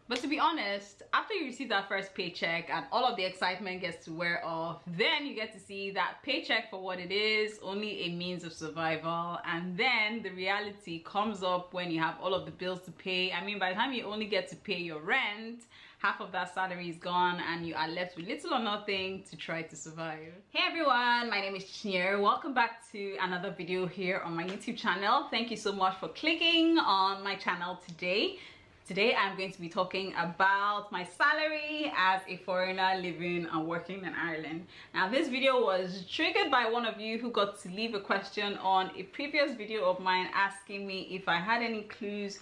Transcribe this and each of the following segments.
But to be honest, after you receive that first paycheck and all of the excitement gets to wear off, then you get to see that paycheck for what it is, only a means of survival. And then the reality comes up when you have all of the bills to pay. I mean, by the time you only get to pay your rent, half of that salary is gone and you are left with little or nothing to try to survive. Hey everyone, my name is Chinyere. Welcome back to another video here on my YouTube channel. Thank you so much for clicking on my channel today. Today I'm going to be talking about my salary as a foreigner living and working in Ireland. Now this video was triggered by one of you who got to leave a question on a previous video of mine asking me if I had any clues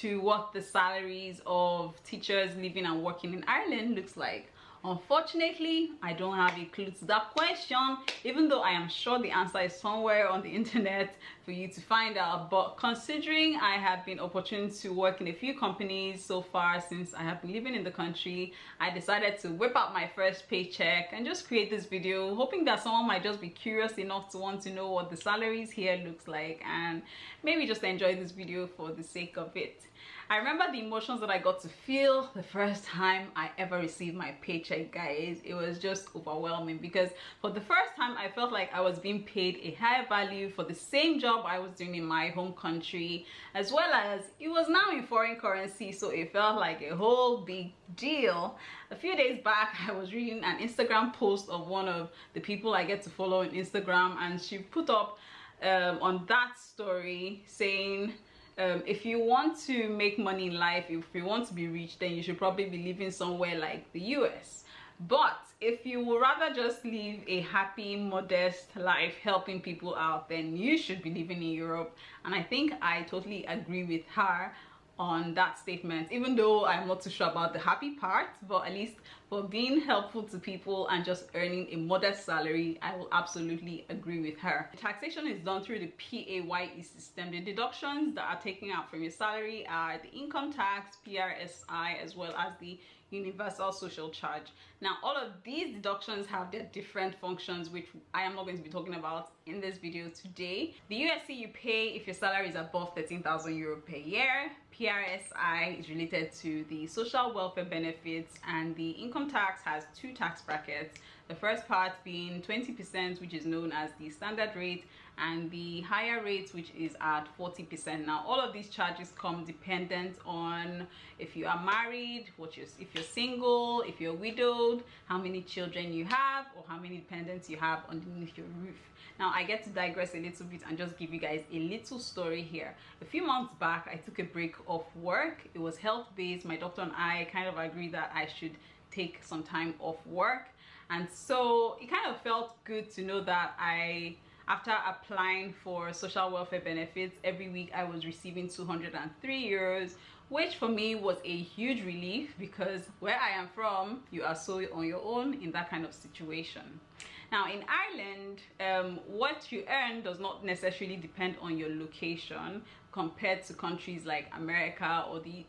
to what the salaries of teachers living and working in Ireland looks like. Unfortunately, I don't have a clue to that question, even though I am sure the answer is somewhere on the internet for you to find out. But considering I have been opportune to work in a few companies so far since I have been living in the country, I decided to whip out my first paycheck and just create this video, hoping that someone might just be curious enough to want to know what the salaries here looks like and maybe just enjoy this video for the sake of it. I remember the emotions that I got to feel the first time I ever received my paycheck, guys. It was just overwhelming because for the first time I felt like I was being paid a higher value for the same job I was doing in my home country, as well as it was now in foreign currency, so it felt like a whole big deal. A few days back I was reading an Instagram post of one of the people I get to follow on Instagram, and she put up on that story saying, if you want to make money in life, if you want to be rich, then you should probably be living somewhere like the US. But if you would rather just live a happy, modest life helping people out, then you should be living in Europe. And I think I totally agree with her on that statement, even though I'm not too sure about the happy part. But at least for being helpful to people and just earning a modest salary, I will absolutely agree with her. The taxation is done through the PAYE system. The deductions that are taken out from your salary are the income tax, PRSI, as well as the universal social charge. Now all of these deductions have their different functions, which I am not going to be talking about in this video today. The USC you pay if your salary is above 13,000 euro per year. PRSI is related to the social welfare benefits, and the income tax has two tax brackets. The first part being 20%, which is known as the standard rate, and the higher rate, which is at 40%. Now all of these charges come dependent on if you are married, if you're single, if you're widowed, how many children you have, or how many dependents you have underneath your roof. Now I get to digress a little bit and just give you guys a little story here. A few months back I took a break off work. It was health based. My doctor and I kind of agreed that I should take some time off work, and so it kind of felt good to know that after applying for social welfare benefits, every week I was receiving 203 euros, which for me was a huge relief because where I am from, you are so on your own in that kind of situation. Now in Ireland, what you earn does not necessarily depend on your location compared to countries like America or the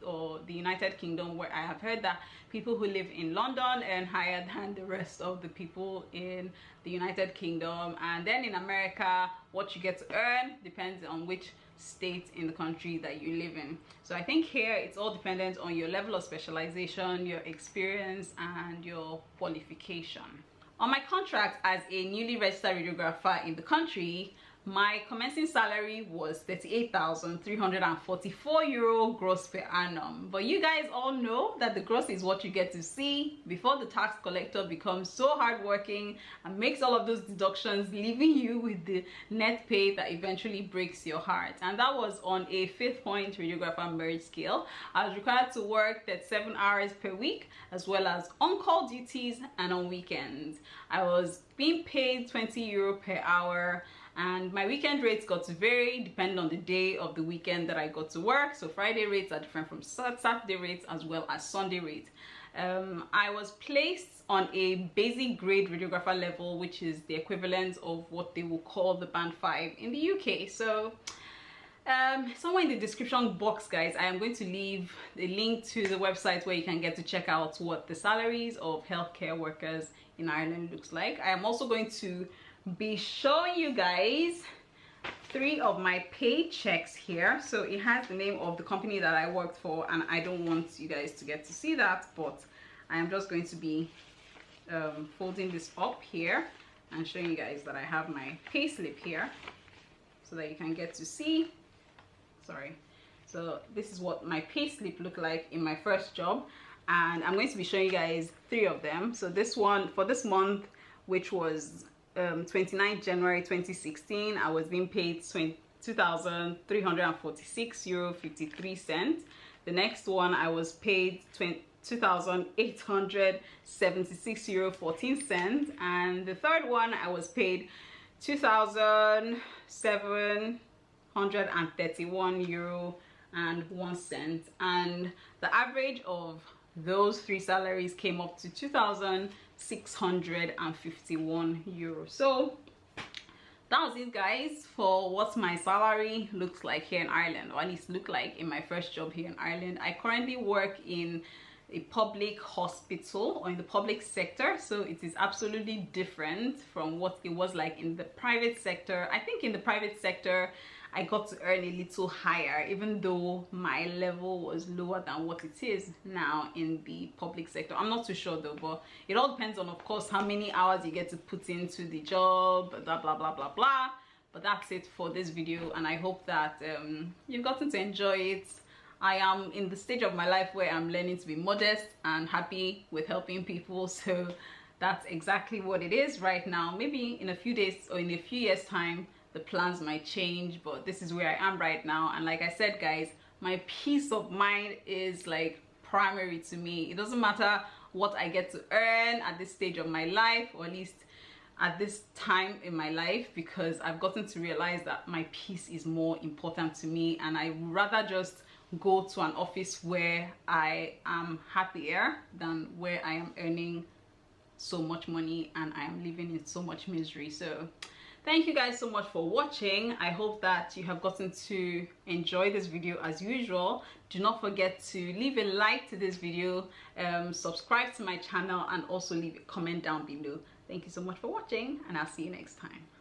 United Kingdom, where I have heard that people who live in London earn higher than the rest of the people in the United Kingdom. And then in America, what you get to earn depends on which state in the country that you live in. So I think here it's all dependent on your level of specialization, your experience, and your qualification. On my contract as a newly registered radiographer in the country, my commencing salary was 38,344 euro gross per annum. But you guys all know that the gross is what you get to see before the tax collector becomes so hardworking and makes all of those deductions, leaving you with the net pay that eventually breaks your heart. And that was on a 5th point radiographer merit scale. I was required to work 37 hours per week, as well as on-call duties and on weekends. I was being paid 20 euro per hour, and my weekend rates got to vary depending on the day of the weekend that I got to work. So Friday rates are different from Saturday rates, as well as Sunday rates. I was placed on a basic grade radiographer level, which is the equivalent of what they will call the band 5 in the UK. So somewhere in the description box, guys, I am going to leave the link to the website where you can get to check out what the salaries of healthcare workers in Ireland looks like. I am also going to be showing you guys 3 of my paychecks here. So it has the name of the company that I worked for, and I don't want you guys to get to see that, but I am just going to be folding this up here and showing you guys that I have my pay slip here so that you can get to see. Sorry. So this is what my pay slip looked like in my first job, and I'm going to be showing you guys 3 of them. So this one for this month, which was 29th January 2016, I was being paid €2,346.53. The next one I was paid €2,876.14, and the third one I was paid €2,731.01, and the average of those 3 salaries came up to €2,651. So that was it, guys, for what my salary looks like here in Ireland, or at least looked like in my first job here in Ireland. I currently work in a public hospital, or in the public sector, so it is absolutely different from what it was like in the private sector. I think in the private sector I got to earn a little higher, even though my level was lower than what it is now in the public sector. I'm not too sure though, but it all depends on, of course, how many hours you get to put into the job, blah blah blah blah blah. But that's it for this video, and I hope that you've gotten to enjoy it. I am in the stage of my life where I'm learning to be modest and happy with helping people, so that's exactly what it is right now. Maybe in a few days or in a few years time the plans might change, but this is where I am right now. And like I said, guys, my peace of mind is like primary to me. It doesn't matter what I get to earn at this stage of my life, or at least at this time in my life, because I've gotten to realize that my peace is more important to me, and I would rather just go to an office where I am happier than where I am earning so much money and I am living in so much misery. So thank you guys so much for watching. I hope that you have gotten to enjoy this video as usual. Do not forget to leave a like to this video, subscribe to my channel, and also leave a comment down below. Thank you so much for watching, and I'll see you next time.